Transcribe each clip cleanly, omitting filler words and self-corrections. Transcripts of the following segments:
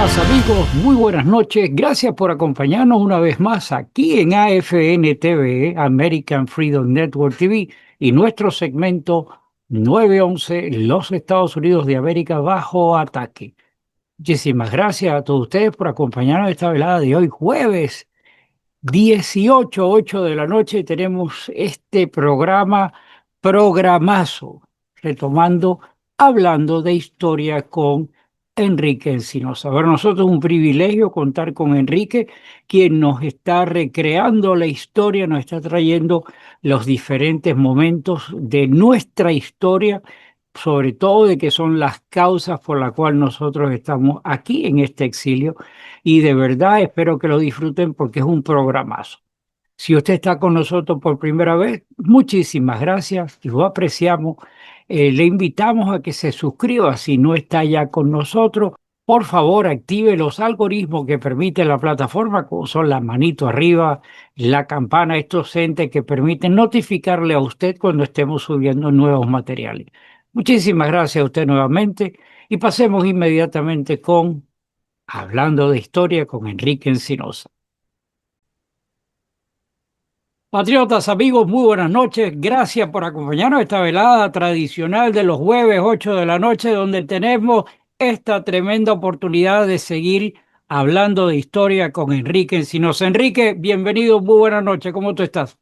Patriotas, amigos, muy buenas noches. Gracias por acompañarnos una vez más aquí en AFN TV, American Freedom Network TV, y nuestro segmento 911, los Estados Unidos de América bajo ataque. Muchísimas gracias a todos ustedes por acompañarnos esta velada de hoy, jueves 18, 8 de la noche. Tenemos este programazo, retomando, hablando de historia con Enrique Encinosa. Para nosotros es un privilegio contar con Enrique, quien nos está recreando la historia, nos está trayendo los diferentes momentos de nuestra historia, sobre todo de que son las causas por las cuales nosotros estamos aquí en este exilio. Y de verdad espero que lo disfruten porque es un programazo. Si usted está con nosotros por primera vez, muchísimas gracias y lo apreciamos. Le invitamos a que se suscriba si no está ya con nosotros. Por favor, active los algoritmos que permite la plataforma, como son la manito arriba, la campana, estos entes que permiten notificarle a usted cuando estemos subiendo nuevos materiales. Muchísimas gracias a usted nuevamente y pasemos inmediatamente con Hablando de Historia con Enrique Encinosa. Patriotas, amigos, muy buenas noches. Gracias por acompañarnos a esta velada tradicional de los jueves 8 de la noche, donde tenemos esta tremenda oportunidad de seguir hablando de historia con Enrique Encinosa. Enrique, bienvenido, muy buenas noches. ¿Cómo tú estás?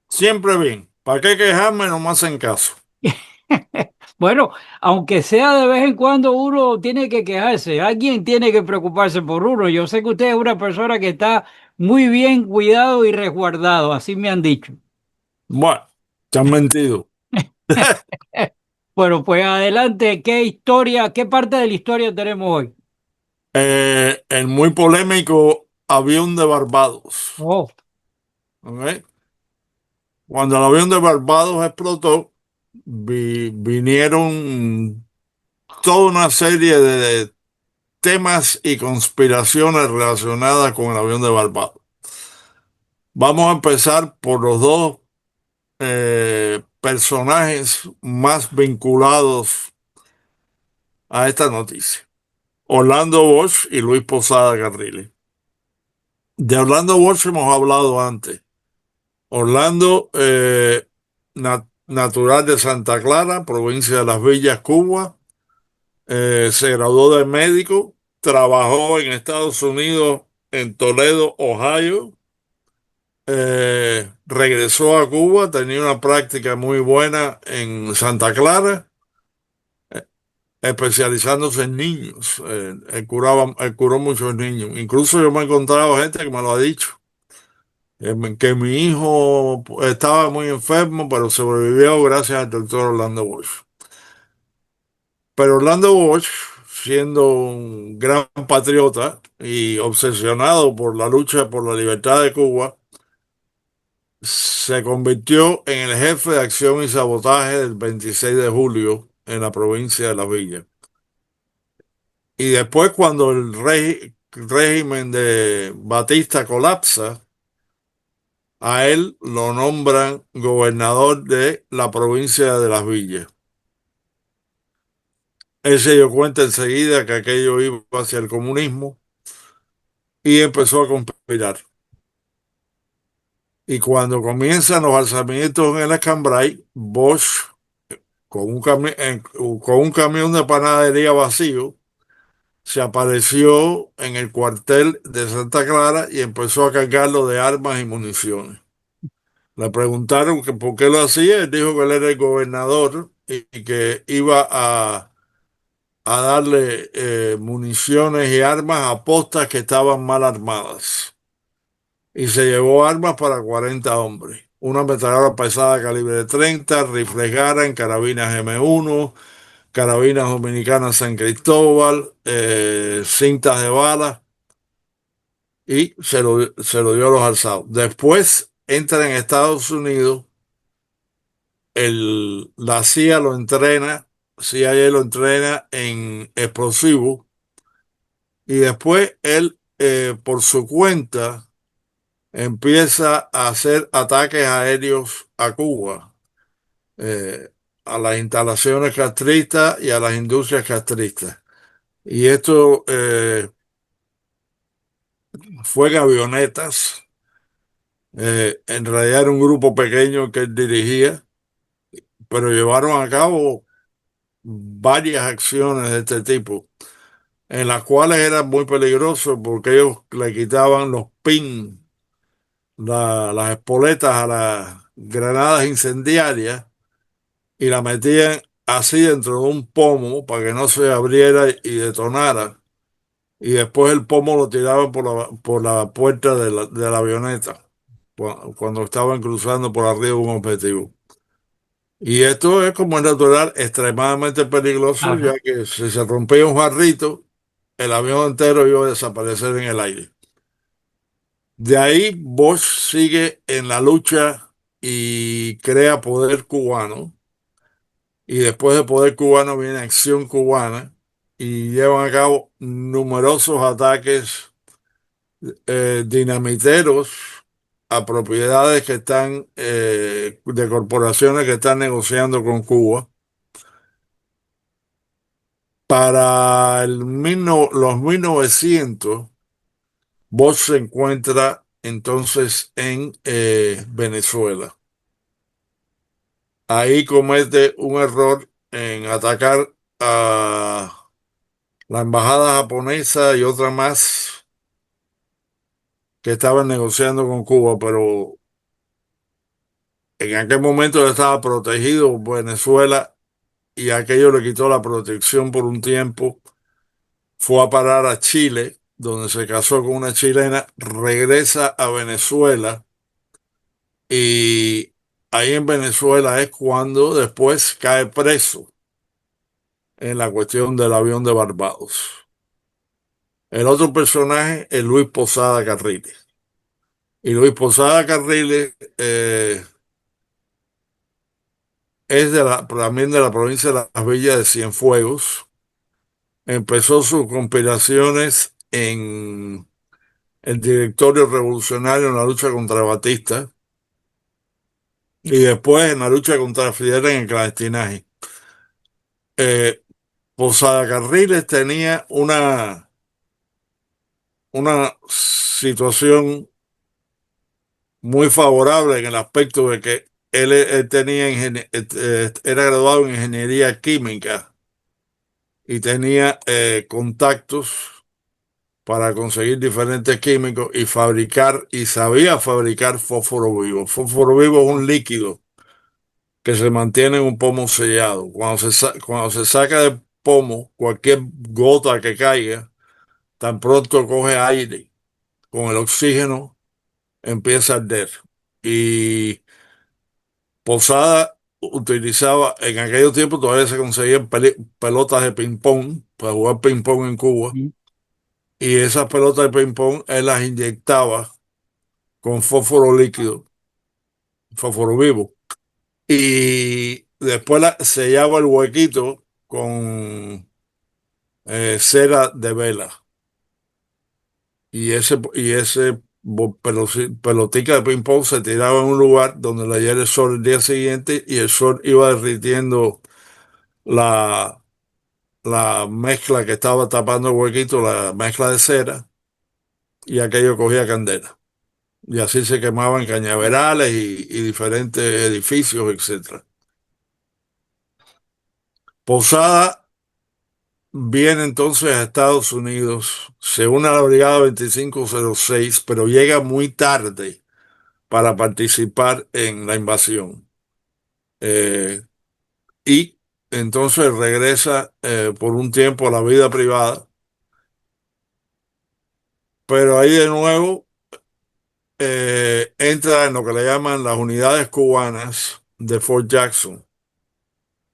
Siempre bien. ¿Para qué quejarme? No me hacen caso. Bueno, aunque sea de vez en cuando uno tiene que quejarse, alguien tiene que preocuparse por uno. Yo sé que usted es una persona que está muy bien cuidado y resguardado, así me han dicho. Bueno, te han mentido. Bueno, pues adelante, ¿qué historia, qué parte de la historia tenemos hoy? El muy polémico avión de Barbados. Oh, ¿Ok? Cuando el avión de Barbados explotó, vinieron toda una serie de temas y conspiraciones relacionadas con el avión de Barbados. Vamos a empezar por los dos personajes más vinculados a esta noticia. Orlando Bosch y Luis Posada Carriles. De Orlando Bosch hemos hablado antes. Orlando, natural de Santa Clara, provincia de Las Villas, Cuba, se graduó de médico, trabajó en Estados Unidos, en Toledo, Ohio, regresó a Cuba, tenía una práctica muy buena en Santa Clara, especializándose en niños. Él curó muchos niños. Incluso yo me he encontrado gente que me lo ha dicho, que mi hijo estaba muy enfermo, pero sobrevivió gracias al doctor Orlando Bosch. Pero Orlando Bosch, siendo un gran patriota y obsesionado por la lucha por la libertad de Cuba, se convirtió en el jefe de acción y sabotaje del 26 de julio en la provincia de La Villa. Y después, cuando el régimen de Batista colapsa, a él lo nombran gobernador de la provincia de Las Villas. Él se dio cuenta enseguida que aquello iba hacia el comunismo y empezó a conspirar. Y cuando comienzan los alzamientos en el Escambray, Bosch, con un camión de panadería vacío, se apareció en el cuartel de Santa Clara y empezó a cargarlo de armas y municiones. Le preguntaron que por qué lo hacía. Él dijo que él era el gobernador y que iba a darle municiones y armas a postas que estaban mal armadas. Y se llevó armas para 40 hombres. Una ametralladora pesada calibre 30, rifles Garand, carabinas M1, carabinas dominicanas San Cristóbal, cintas de balas, y se lo dio a los alzados. Después entra en Estados Unidos, la CIA lo entrena, CIA lo entrena en explosivos, y después él, por su cuenta, empieza a hacer ataques aéreos a Cuba, eh, a las instalaciones castristas y a las industrias castristas. Y esto fue en avionetas. En realidad era un grupo pequeño que él dirigía, pero llevaron a cabo varias acciones de este tipo, en las cuales era muy peligroso porque ellos le quitaban los pins, las espoletas a las granadas incendiarias y la metían así dentro de un pomo para que no se abriera y detonara. Y después el pomo lo tiraban por la puerta de la avioneta cuando estaban cruzando por arriba de un objetivo. Y esto es, como es natural, extremadamente peligroso, ya Claro. que si se rompía un jarrito, el avión entero iba a desaparecer en el aire. De ahí Bosch sigue en la lucha y crea Poder Cubano. Y después de Poder Cubano viene Acción Cubana y llevan a cabo numerosos ataques dinamiteros a propiedades que están de corporaciones que están negociando con Cuba. Para los 1900, Bosch se encuentra entonces en Venezuela. Ahí comete un error en atacar a la embajada japonesa y otra más que estaban negociando con Cuba, pero en aquel momento estaba protegido Venezuela y aquello le quitó la protección por un tiempo. Fue a parar a Chile, donde se casó con una chilena, regresa a Venezuela y ahí en Venezuela es cuando después cae preso en la cuestión del avión de Barbados. El otro personaje es Luis Posada Carriles. Y Luis Posada Carriles es también de la provincia de Las Villas de Cienfuegos. Empezó sus conspiraciones en el directorio revolucionario en la lucha contra Batista y después en la lucha contra Fidel en el clandestinaje. Eh, Posada Carriles tenía una situación muy favorable en el aspecto de que él tenía era graduado en ingeniería química y tenía contactos para conseguir diferentes químicos y fabricar, y sabía fabricar fósforo vivo. Fósforo vivo es un líquido que se mantiene en un pomo sellado. Cuando se saca del pomo, cualquier gota que caiga, tan pronto coge aire, con el oxígeno empieza a arder. Y Posada utilizaba, en aquellos tiempos todavía se conseguían pelotas de ping-pong para jugar ping-pong en Cuba. Mm. Y esas pelotas de ping-pong él las inyectaba con fósforo líquido, fósforo vivo. Y después sellaba el huequito con cera de vela. Pelotica de ping-pong se tiraba en un lugar donde le diera el sol el día siguiente y el sol iba derritiendo la, la mezcla que estaba tapando el huequito, la mezcla de cera, y aquello cogía candela. Y así se quemaban cañaverales y diferentes edificios, etcétera. Posada viene entonces a Estados Unidos, se une a la Brigada 2506, pero llega muy tarde para participar en la invasión. Eh, y entonces regresa por un tiempo a la vida privada, pero ahí de nuevo entra en lo que le llaman las unidades cubanas de Fort Jackson,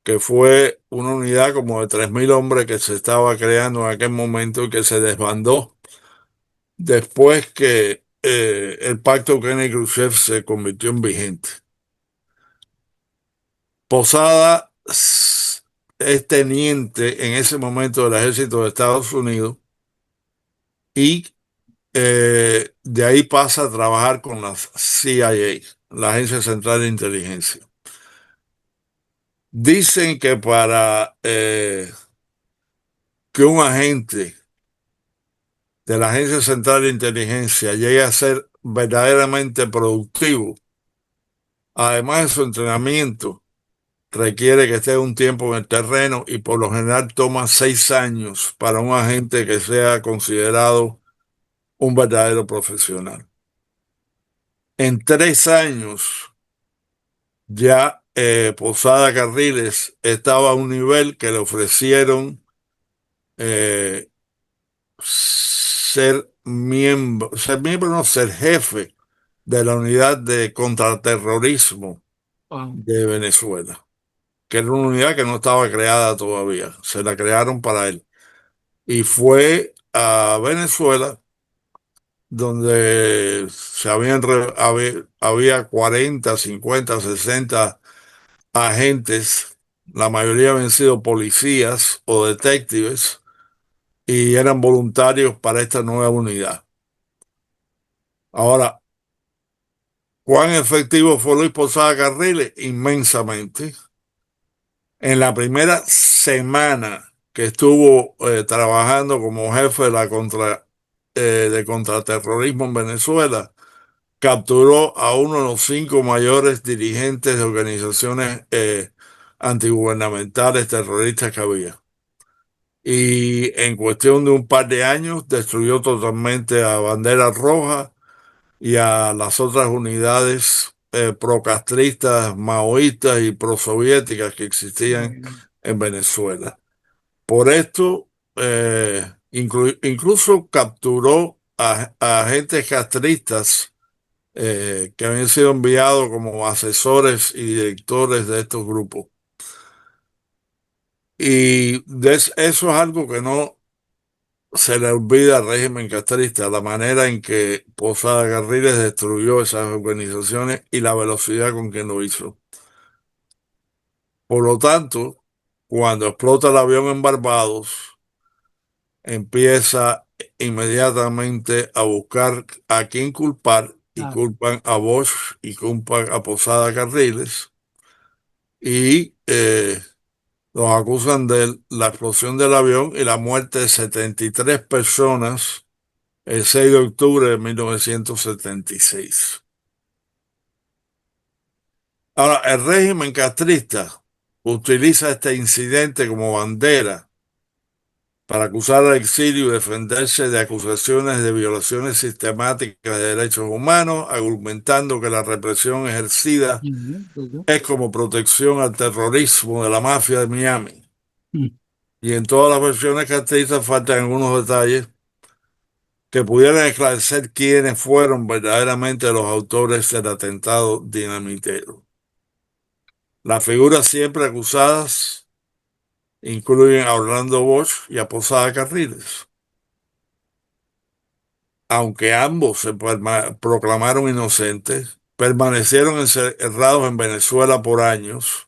que fue una unidad como de 3.000 hombres que se estaba creando en aquel momento y que se desbandó después que el pacto Kennedy-Khrushchev se convirtió en vigente. Posada es teniente en ese momento del ejército de Estados Unidos y de ahí pasa a trabajar con la CIA, la Agencia Central de Inteligencia. Dicen que para que un agente de la Agencia Central de Inteligencia llegue a ser verdaderamente productivo, además de su entrenamiento, requiere que esté un tiempo en el terreno y por lo general toma 6 años para un agente que sea considerado un verdadero profesional. En 3 años ya Posada Carriles estaba a un nivel que le ofrecieron eh, ser miembro, no, ser jefe de la unidad de contraterrorismo Wow. de Venezuela, que era una unidad que no estaba creada todavía, se la crearon para él. Y fue a Venezuela donde había 40, 50, 60 agentes, la mayoría habían sido policías o detectives y eran voluntarios para esta nueva unidad. Ahora, ¿cuán efectivo fue Luis Posada Carriles? Inmensamente. En la primera semana que estuvo trabajando como jefe de de contraterrorismo en Venezuela, capturó a uno de los 5 mayores dirigentes de organizaciones antigubernamentales terroristas que había. Y en cuestión de un par de años destruyó totalmente a Bandera Roja y a las otras unidades procastristas, maoístas y prosoviéticas que existían Bueno, en Venezuela. Por esto, incluso capturó a agentes castristas que habían sido enviados como asesores y directores de estos grupos. Y eso es algo que no se le olvida al régimen castrista, la manera en que Posada Carriles destruyó esas organizaciones y la velocidad con que lo hizo. Por lo tanto, cuando explota el avión en Barbados, empieza inmediatamente a buscar a quién culpar y claro. culpan a Bosch y culpan a Posada Carriles y los acusan de la explosión del avión y la muerte de 73 personas el 6 de octubre de 1976. Ahora, el régimen castrista utiliza este incidente como bandera para acusar al exilio y defenderse de acusaciones de violaciones sistemáticas de derechos humanos, argumentando que la represión ejercida Ujú, ujú. es como protección al terrorismo de la mafia de Miami. Mm. Y en todas las versiones castristas faltan algunos detalles que pudieran esclarecer quiénes fueron verdaderamente los autores del atentado dinamitero. Las figuras siempre acusadas incluyen a Orlando Bosch y a Posada Carriles. Aunque ambos proclamaron inocentes, permanecieron encerrados en Venezuela por años,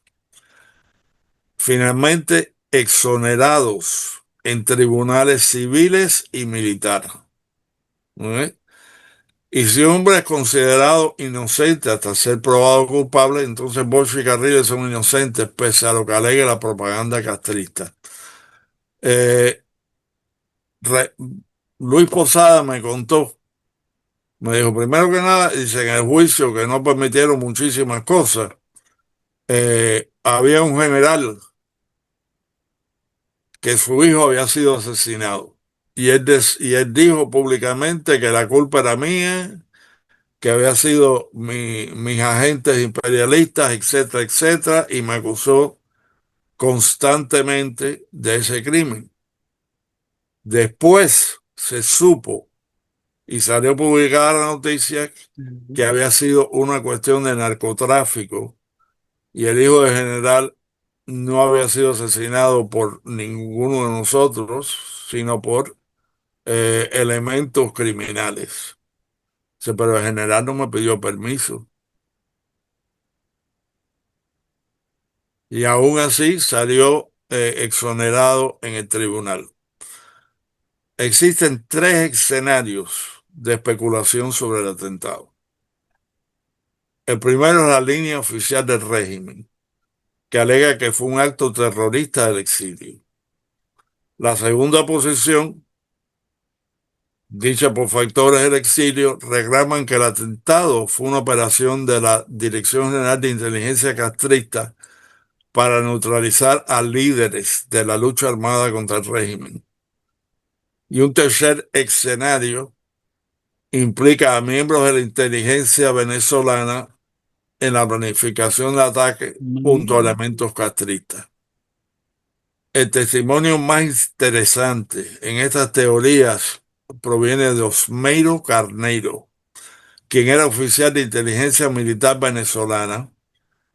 finalmente exonerados en tribunales civiles y militares. ¿Eh? Y si un hombre es considerado inocente hasta ser probado culpable, entonces Bosch y Carriles son inocentes pese a lo que alegue la propaganda castrista. Eh, Re- Luis Posada me contó, me dijo, primero que nada, dice en el juicio que no permitieron muchísimas cosas. Había un general que su hijo había sido asesinado y él dijo públicamente que la culpa era mía, que había sido mis agentes imperialistas, etcétera, etcétera, y me acusó constantemente de ese crimen. Después se supo y salió publicada la noticia Ujú. que había sido una cuestión de narcotráfico y el hijo del general no había sido asesinado por ninguno de nosotros, sino por elementos criminales. Dice, pero el general no me pidió permiso. Y aún así salió exonerado en el tribunal. Existen 3 escenarios de especulación sobre el atentado. El primero es la línea oficial del régimen, que alega que fue un acto terrorista del exilio. La segunda posición dicha por factores del exilio, reclaman que el atentado fue una operación de la Dirección General de Inteligencia castrista para neutralizar a líderes de la lucha armada contra el régimen. Y un tercer escenario implica a miembros de la inteligencia venezolana en la planificación del ataque junto a Mm, elementos castristas. El testimonio más interesante en estas teorías proviene de Osmeiro Carneiro, quien era oficial de inteligencia militar venezolana,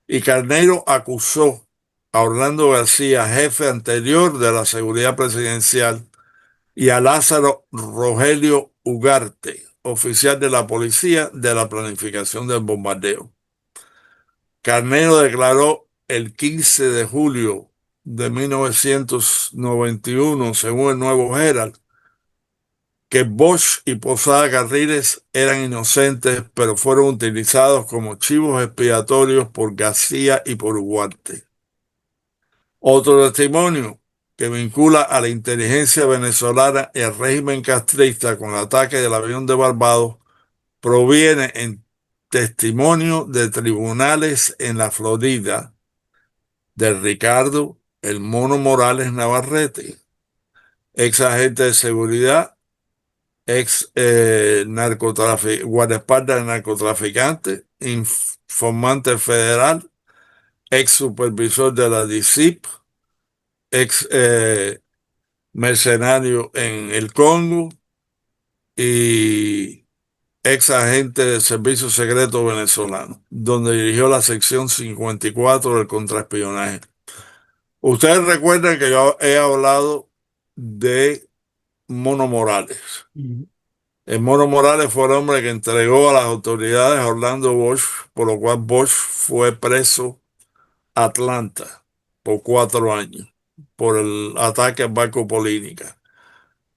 y Carneiro acusó a Orlando García, jefe anterior de la seguridad presidencial, y a Lázaro Rogelio Ugarte, oficial de la policía, de la planificación del bombardeo. Carneiro declaró el 15 de julio de 1991, según el Nuevo Herald, que Bosch y Posada Carriles eran inocentes, pero fueron utilizados como chivos expiatorios por García y por Ugarte. Otro testimonio que vincula a la inteligencia venezolana y al régimen castrista con el ataque del avión de Barbados proviene en testimonio de tribunales en la Florida de Ricardo El Mono Morales Navarrete, ex agente de seguridad, ex guardaespaldas de narcotraficante, informante federal, ex supervisor de la DICIP, ex mercenario en el Congo y ex agente del Servicio Secreto Venezolano, donde dirigió la sección 54 del contraespionaje. Ustedes recuerdan que yo he hablado de Mono Morales. mm, El Mono Morales fue el hombre que entregó a las autoridades a Orlando Bosch, por lo cual Bosch fue preso a Atlanta por 4 años por el ataque al barco Polínica.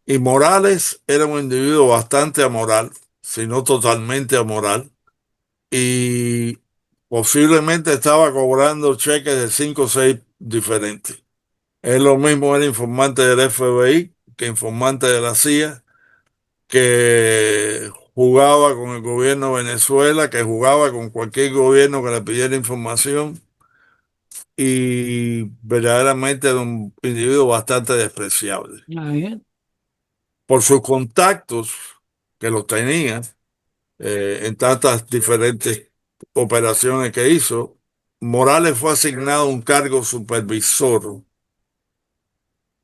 Y Morales era un individuo bastante amoral, si no totalmente amoral, y posiblemente estaba cobrando cheques de 5 o 6 diferentes. Es lo mismo, era informante del FBI que informante de la CIA, que jugaba con el gobierno de Venezuela, que jugaba con cualquier gobierno que le pidiera información y verdaderamente era un individuo bastante despreciable. ah, bien. Por sus contactos que los tenía en tantas diferentes operaciones que hizo, Morales fue asignado a un cargo supervisor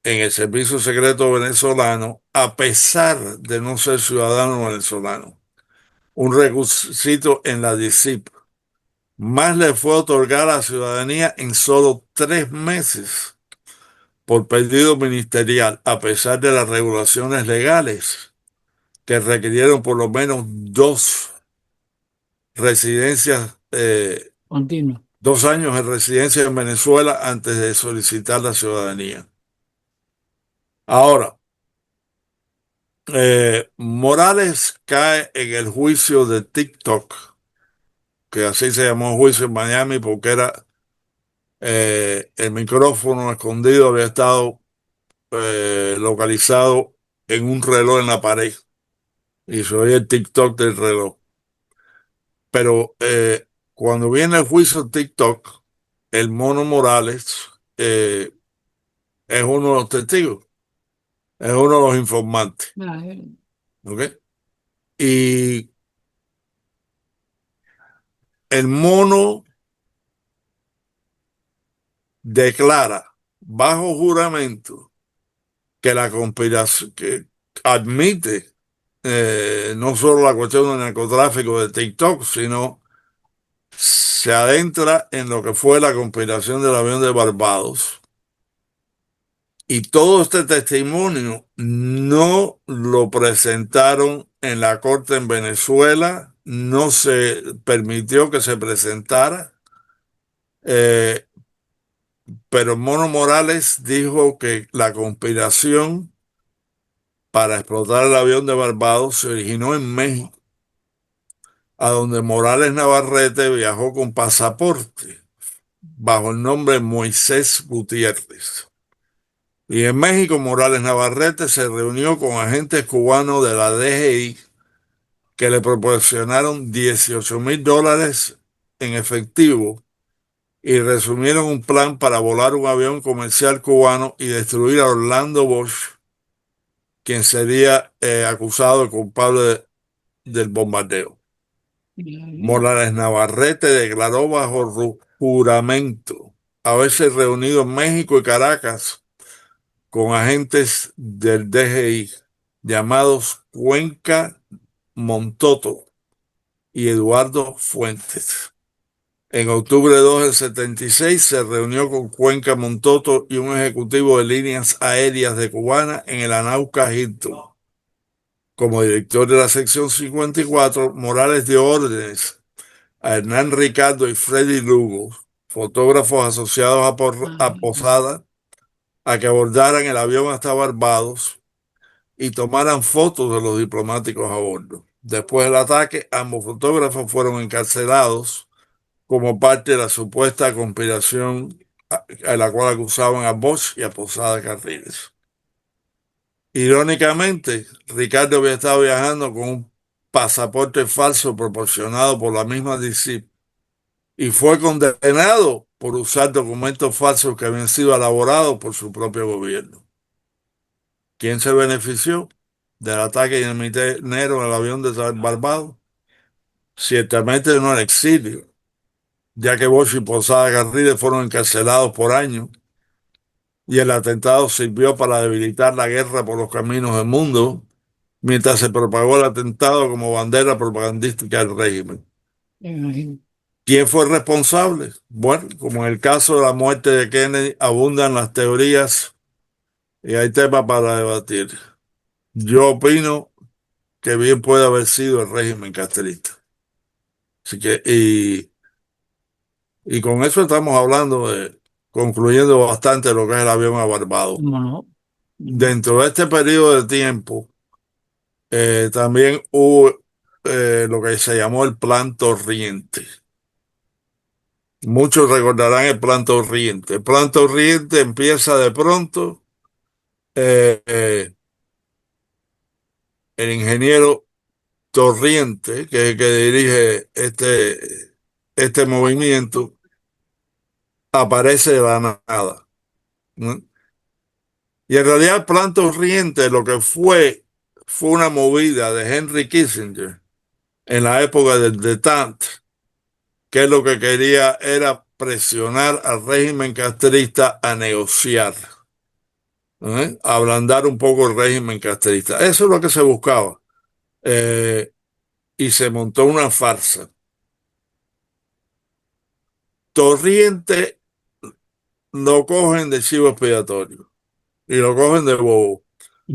en el Servicio Secreto Venezolano, a pesar de no ser ciudadano venezolano, un requisito en la DICIP. Más le fue otorgada la ciudadanía en solo 3 meses por pedido ministerial, a pesar de las regulaciones legales que requirieron por lo menos 2 residencias, Continúa. 2 años de residencia en Venezuela antes de solicitar la ciudadanía. Ahora, Morales cae en el juicio de TikTok, que así se llamó juicio en Miami porque era el micrófono escondido había estado localizado en un reloj en la pared y se oía el TikTok del reloj. Pero cuando viene el juicio TikTok, el Mono Morales es uno de los testigos, es uno de los informantes. Ah, bien. ¿Ok? Y el mono declara bajo juramento que la conspiración, que admite no solo la cuestión del narcotráfico de TikTok, sino se adentra en lo que fue la conspiración del avión de Barbados. Y todo este testimonio no lo presentaron en la corte en Venezuela, no se permitió que se presentara, eh, pero Mono Morales dijo que la conspiración para explotar el avión de Barbados se originó en México, a donde Morales Navarrete viajó con pasaporte bajo el nombre Moisés Gutiérrez. Y en México, Morales Navarrete se reunió con agentes cubanos de la DGI que le proporcionaron $18,000 en efectivo y resumieron un plan para volar un avión comercial cubano y destruir a Orlando Bosch, quien sería acusado de culpable del bombardeo. Morales Navarrete declaró bajo juramento haberse reunido en México y Caracas con agentes del DGI llamados Cuenca Montoto y Eduardo Fuentes. En octubre de 2 del 76 se reunió con Cuenca Montoto y un ejecutivo de líneas aéreas de Cubana en el Anauca Hilton. Como director de la sección 54, Morales dio órdenes a Hernán Ricardo y Freddy Lugo, fotógrafos asociados a Posada, a que abordaran el avión hasta Barbados y tomaran fotos de los diplomáticos a bordo. Después del ataque, ambos fotógrafos fueron encarcelados como parte de la supuesta conspiración a la cual acusaban a Bosch y a Posada Carriles. Irónicamente, Ricardo había estado viajando con un pasaporte falso proporcionado por la misma DC y fue condenado por usar documentos falsos que habían sido elaborados por su propio gobierno. ¿Quién se benefició del ataque minero al avión de Barbados? Ciertamente no el exilio, ya que Bosch y Posada Carriles fueron encarcelados por años y el atentado sirvió para debilitar la guerra por los caminos del mundo, mientras se propagó el atentado como bandera propagandística del régimen. ¿Quién fue el responsable? Bueno, como en el caso de la muerte de Kennedy, abundan las teorías y hay temas para debatir. Yo opino que bien puede haber sido el régimen castrista. Así que, y con eso estamos hablando concluyendo bastante lo que es el avión a Barbados. No. Dentro de este periodo de tiempo, también hubo lo que se llamó el Plan Torriente. Muchos recordarán el Plan Torriente. El Plan Torriente empieza de pronto. El ingeniero Torriente, que es el que dirige este movimiento, aparece de la nada, ¿no? Y en realidad el Plan Torriente lo que fue una movida de Henry Kissinger en la época del detente, que lo que quería era presionar al régimen castrista a negociar, ablandar un poco el régimen castrista. Eso es lo que se buscaba. Y se montó una farsa. Torriente lo cogen de chivo expiatorio y lo cogen de bobo.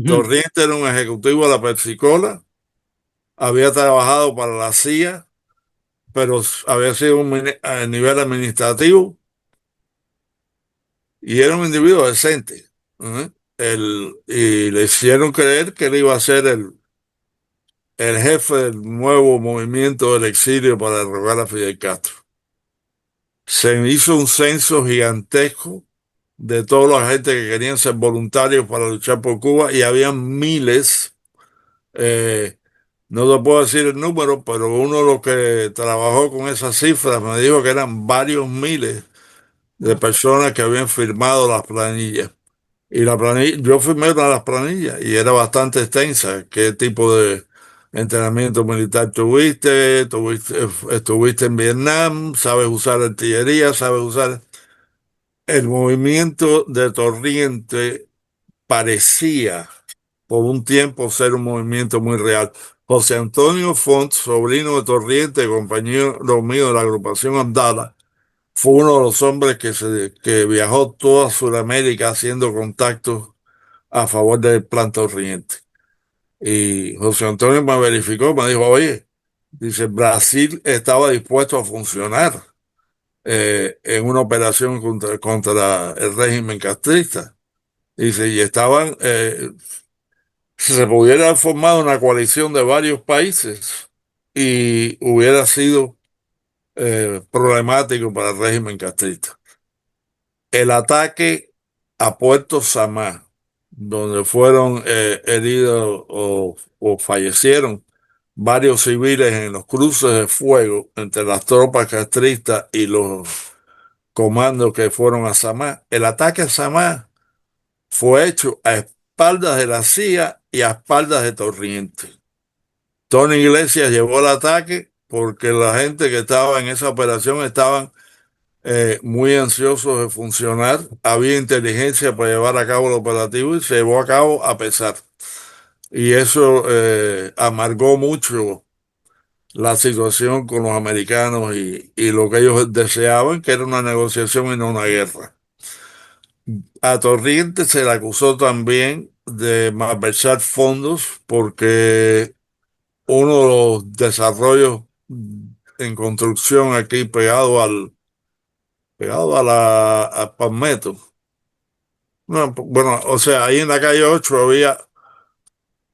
Torriente era un ejecutivo de la Pepsi-Cola, había trabajado para la CIA, pero había sido a nivel administrativo y era un individuo decente. Y le hicieron creer que él iba a ser el jefe del nuevo movimiento del exilio para derrocar a Fidel Castro. Se hizo un censo gigantesco de toda la gente que querían ser voluntarios para luchar por Cuba y había miles, no te puedo decir el número, pero uno de los que trabajó con esas cifras me dijo que eran varios miles de personas que habían firmado las planillas. Y la planilla, yo firmé una de las planillas y era bastante extensa. ¿Qué tipo de entrenamiento militar tuviste? ¿Estuviste en Vietnam? ¿Sabes usar artillería? ¿Sabes usar...? El movimiento de Torriente parecía por un tiempo ser un movimiento muy real. José Antonio Font, sobrino de Torriente, compañero mío de la agrupación Abdala, fue uno de los hombres que viajó toda Sudamérica haciendo contactos a favor del Plan Torriente. Y José Antonio me verificó, me dijo, oye, dice, Brasil estaba dispuesto a funcionar en una operación contra el régimen castrista. Dice, y estaban, si se pudiera haber formado una coalición de varios países y hubiera sido problemático para el régimen castrista. El ataque a Puerto Samá donde fueron heridos o fallecieron varios civiles en los cruces de fuego entre las tropas castristas y los comandos que fueron a Samá. El ataque a Samá fue hecho a espaldas de la CIA y a espaldas de Torriente. Tony Iglesias llevó el ataque porque la gente que estaba en esa operación estaban muy ansiosos de funcionar. Había inteligencia para llevar a cabo el operativo y se llevó a cabo a pesar. Y eso amargó mucho la situación con los americanos y lo que ellos deseaban, que era una negociación y no una guerra. A Torrientes se le acusó también de malversar fondos porque uno de los desarrollos en construcción aquí pegado a Palmetto. No, bueno, o sea, ahí en la calle 8 había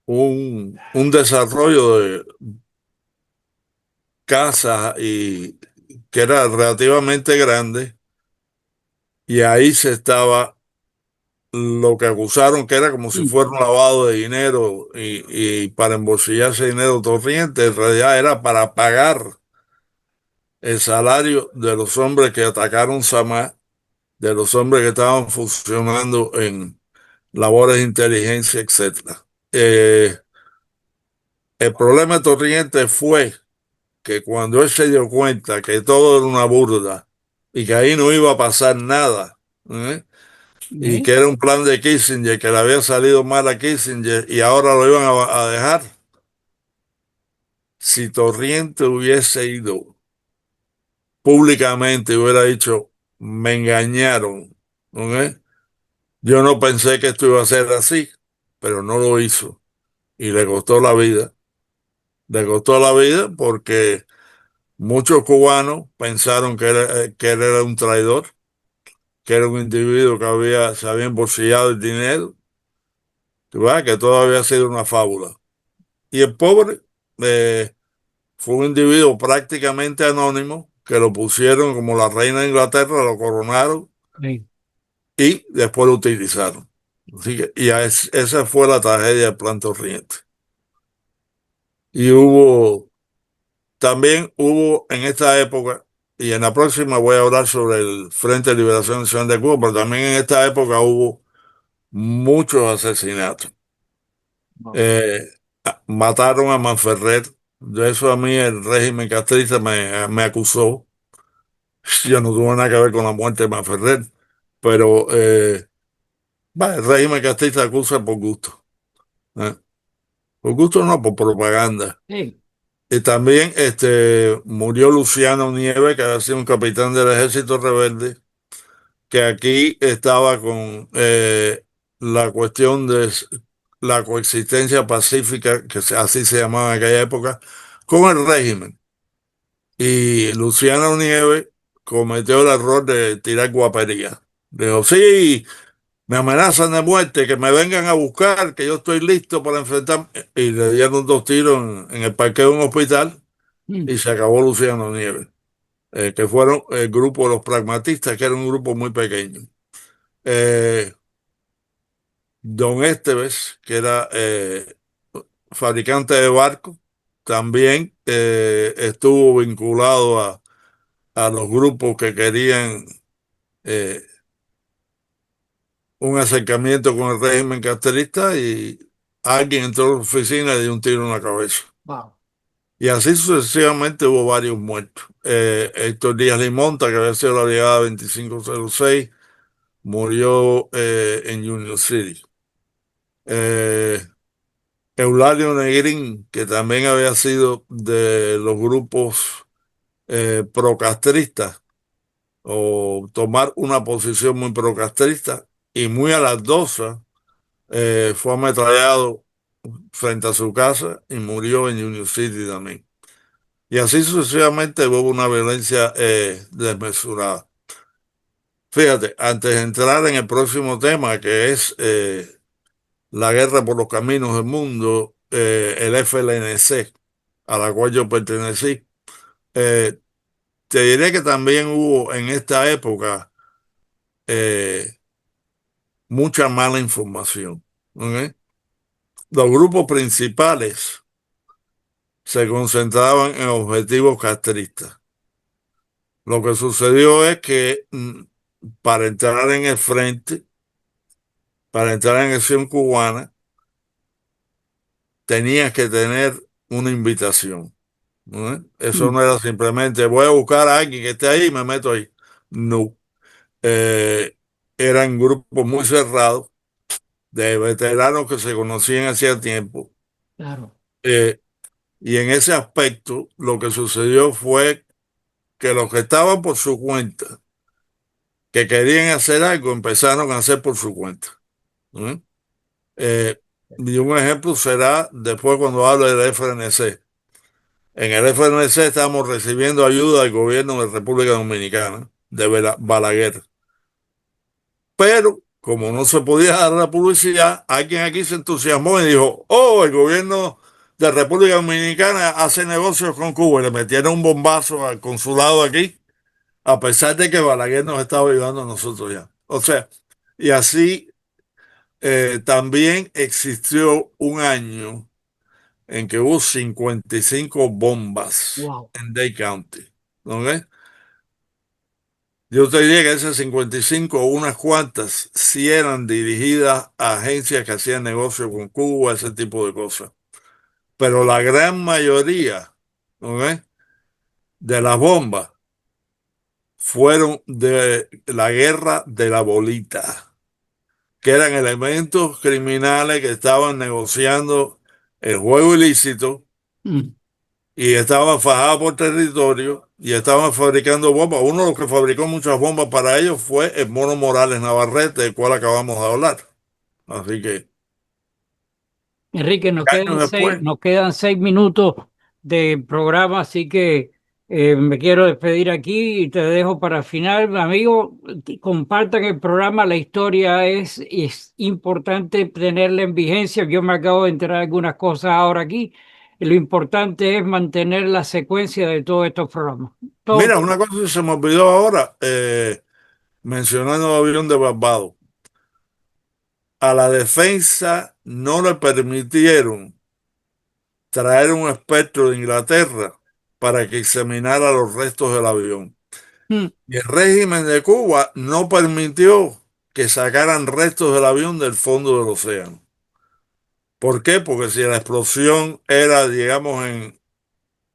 un desarrollo de casas y que era relativamente grande y ahí se estaba lo que acusaron que era como si Mm. fuera un lavado de dinero y para embolsillarse dinero corriente, en realidad era para pagar el salario de los hombres que atacaron Samá, de los hombres que estaban funcionando en labores de inteligencia, etcétera. El problema de Torrientes fue que cuando él se dio cuenta que todo era una burla y que ahí no iba a pasar nada, ¿eh? Y ¿Eh? que era un plan de Kissinger, que le había salido mal a Kissinger y ahora lo iban a dejar, si Torriente hubiese ido públicamente y hubiera dicho, me engañaron, ¿ok? Yo no pensé que esto iba a ser así, pero no lo hizo y le costó la vida. Le costó la vida porque muchos cubanos pensaron que él era un traidor, que era un individuo que se había embolsillado el dinero, que todo había sido una fábula. Y el pobre eh, fue un individuo prácticamente anónimo que lo pusieron como la reina de Inglaterra, lo coronaron Sí. y después lo utilizaron. Así que, esa fue la tragedia del Plan Torriente. Y también hubo en esta época, y en la próxima voy a hablar sobre el Frente de Liberación Nacional de Cuba, pero también en esta época hubo muchos asesinatos. Wow. Eh, Mataron a Manferrer, de eso a mí el régimen castrista me acusó. Yo no tuve nada que ver con la muerte de Manferrer, pero el régimen castrista acusa por gusto. ¿Eh? Por gusto no, por propaganda. Sí. Y también murió Luciano Nieves, que había sido un capitán del ejército rebelde, que aquí estaba con la cuestión de la coexistencia pacífica, así se llamaba en aquella época, con el régimen. Y Luciano Nieves cometió el error de tirar guapería. Dijo, sí, me amenazan de muerte, que me vengan a buscar, que yo estoy listo para enfrentar. Y le dieron dos tiros en el parqueo de un hospital Mm. y se acabó Luciano Nieves, que fueron el grupo de los pragmatistas, que era un grupo muy pequeño. Eh, Don Esteves, que era fabricante de barcos, también estuvo vinculado a los grupos que querían eh, un acercamiento con el régimen castrista y alguien entró a la oficina y le dio un tiro en la cabeza. Wow. Y así sucesivamente hubo varios muertos. Héctor Díaz Limonta, que había sido la brigada 2506, murió en Union City. Eh, Eulalio Negrín, que también había sido de los grupos procastristas, o tomar una posición muy procastrista y muy alardosa, fue ametrallado frente a su casa y murió en Union City también. Y así sucesivamente hubo una violencia desmesurada. Fíjate, antes de entrar en el próximo tema, que es la guerra por los caminos del mundo, el FLNC, a la cual yo pertenecí, eh, te diré que también hubo en esta época eh, mucha mala información. ¿Ok? Los grupos principales se concentraban en objetivos castristas. Lo que sucedió es que para entrar en el frente, para entrar en acción cubana, tenías que tener una invitación. ¿No? Eso Mm, no era simplemente voy a buscar a alguien que esté ahí y me meto ahí. No. Eh, Eran grupos muy cerrados de veteranos que se conocían hacía tiempo. claro. Eh, y en ese aspecto, lo que sucedió fue que los que estaban por su cuenta, que querían hacer algo, empezaron a hacer por su cuenta. ¿No? Eh, y un ejemplo será después cuando hable del FNC. En el FNC estamos recibiendo ayuda del gobierno de República Dominicana, de Balaguer. Pero como no se podía dar la publicidad, alguien aquí se entusiasmó y dijo, oh, el gobierno de República Dominicana hace negocios con Cuba y le metieron un bombazo al consulado aquí, a pesar de que Balaguer nos estaba ayudando a nosotros ya. O sea, y así también existió un año en que hubo 55 bombas Wow. en Dade County. ¿Ok? Yo te diría que esas 55 unas cuantas, sí eran dirigidas a agencias que hacían negocio con Cuba, ese tipo de cosas. Pero la gran mayoría, ¿ok?, de las bombas fueron de la guerra de la bolita, que eran elementos criminales que estaban negociando el juego ilícito Mm, y estaban fajados por territorio y estaban fabricando bombas. Uno de los que fabricó muchas bombas para ellos fue el Mono Morales Navarrete, del cual acabamos de hablar. Así que Enrique, años después, nos quedan 6 minutos de programa, así que me quiero despedir aquí y te dejo para final. Amigo, compartan el programa, la historia es importante tenerla en vigencia. Yo me acabo de enterar de algunas cosas ahora aquí. Y lo importante es mantener la secuencia de todos estos programas. Todo, mira, una cosa que se me olvidó ahora, mencionando el avión de Barbados. A la defensa no le permitieron traer un experto de Inglaterra para que examinara los restos del avión. mm, Y el régimen de Cuba no permitió que sacaran restos del avión del fondo del océano. ¿Por qué? Porque si la explosión era, digamos,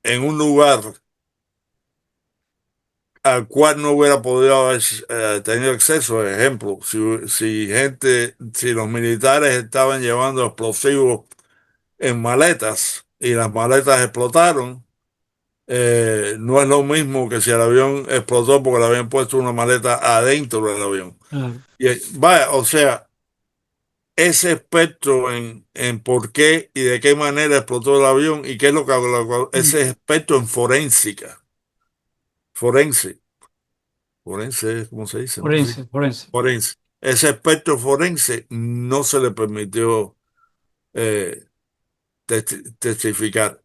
en un lugar al cual no hubiera podido haber tenido acceso, por ejemplo, si los militares estaban llevando explosivos en maletas y las maletas explotaron, no es lo mismo que si el avión explotó porque le habían puesto una maleta adentro del avión. claro, Y vaya, o sea, ese espectro en por qué y de qué manera explotó el avión y qué es mm, ese espectro en forense, forense, ¿cómo se dice? ¿No? Sí, forense, forense. forense. Ese espectro forense no se le permitió eh, testificar.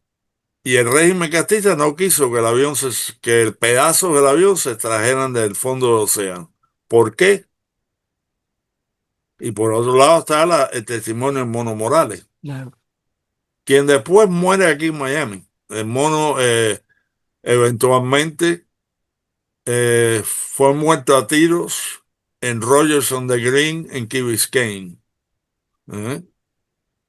Y el régimen castrista no quiso que que el pedazo del avión se extrajeran del fondo del océano. ¿Por qué? Y por otro lado está el testimonio de Mono Morales, Claro. quien después muere aquí en Miami. El mono eventualmente fue muerto a tiros en Rogers on the Green en Key Biscayne. ¿Eh?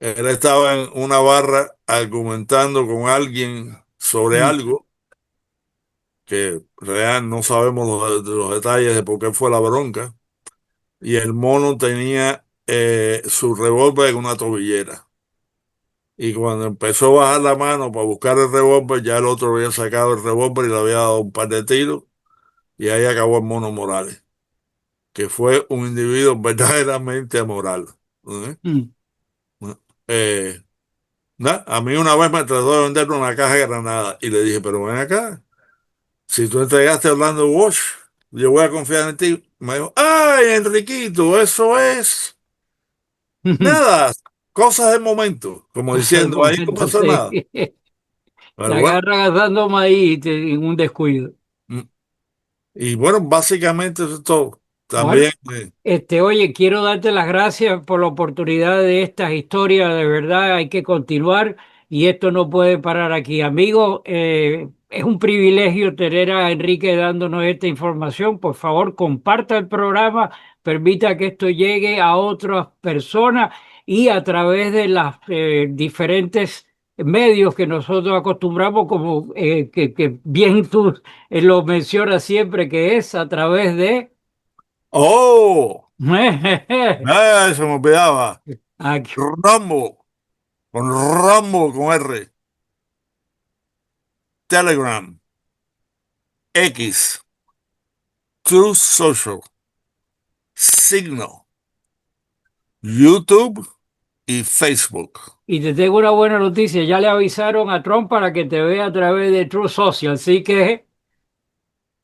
Él estaba en una barra argumentando con alguien sobre Mm, algo que real no sabemos los detalles de por qué fue la bronca. Y el mono tenía su revólver en una tobillera. Y cuando empezó a bajar la mano para buscar el revólver, ya el otro había sacado el revólver y le había dado un par de tiros. Y ahí acabó el mono Morales, que fue un individuo verdaderamente amoral. ¿Eh? mm. Eh, a mí una vez me trató de vender una caja de granada y le dije, pero ven acá, si tú entregaste a Orlando Walsh, yo voy a confiar en ti. Me dijo, ay, Enriquito, eso es nada, cosas del momento, como Cosa de diciendo, ahí no momento, pasó sí. nada. Te Pero bueno, agarran dando maíz en un descuido. mm, y bueno, básicamente eso es todo. Bueno, también. oye, quiero darte las gracias por la oportunidad de estas historias, de verdad hay que continuar y esto no puede parar aquí. Amigo, es un privilegio tener a Enrique dándonos esta información. Por favor, comparta el programa, permita que esto llegue a otras personas y a través de las diferentes medios que nosotros acostumbramos, como que bien tú lo mencionas siempre, que es a través de... ¡Oh! Se me olvidaba. Aquí. Rambo, con R. Telegram, X, True Social, Signal, YouTube y Facebook. Y te tengo una buena noticia, ya le avisaron a Trump para que te vea a través de True Social, así que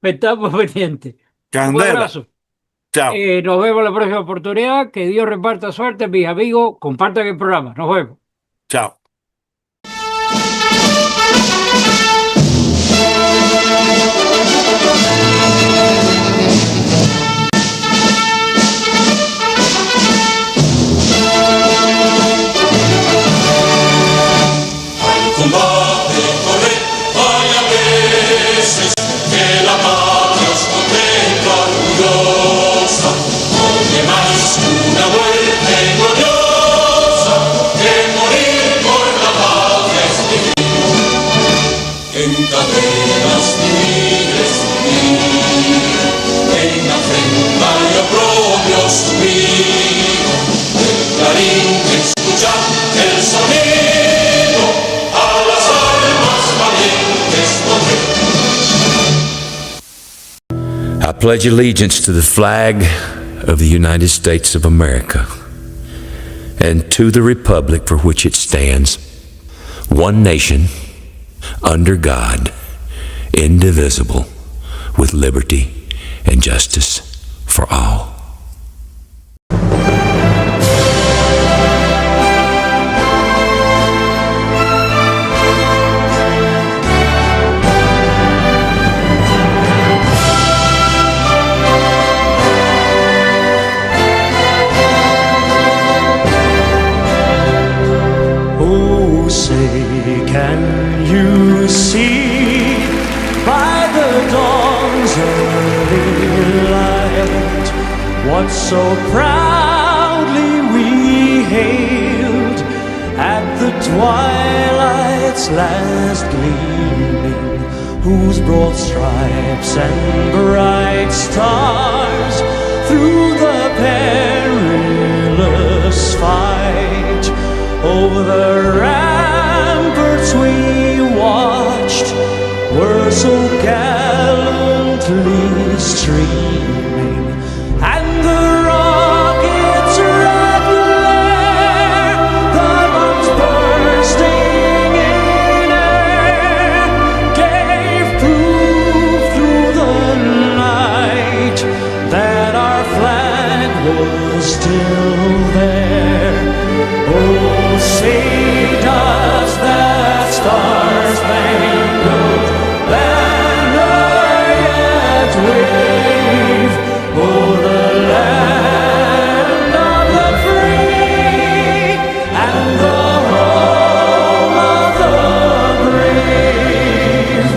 estamos pendientes. Un Candela. abrazo. Chao. Nos vemos la próxima oportunidad. Que Dios reparta suerte, mis amigos. Compartan el programa. Nos vemos. Chao. Combate, correr, hay a veces que la patria os contempla orgullosa, oye más una muerte gloriosa que morir por la patria es vivir. En cadenas vivir es vivir, en afrenta y oprobio subir, el clarín que escucha el sonido. I pledge allegiance to the flag of the United States of America and to the republic for which it stands, one nation, under God, indivisible, with liberty and justice for all. Can you see by the dawn's early light what so proudly we hailed at the twilight's last gleaming, whose broad stripes and bright stars through the perilous fight over the ramparts we watched were so gallantly streaming, and the rockets' red glare, the bombs bursting in air, gave proof through the night that our flag was still there. Oh, say does that star-spangled banner yet wave o'er the land of the free and the home of the brave?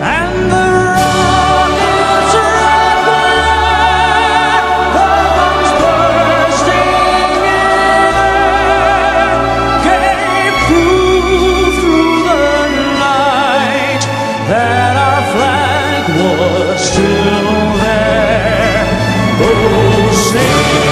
And the rockets' red glare, the bombs bursting in air, gave proof through the night that our flag was still there. Oh, say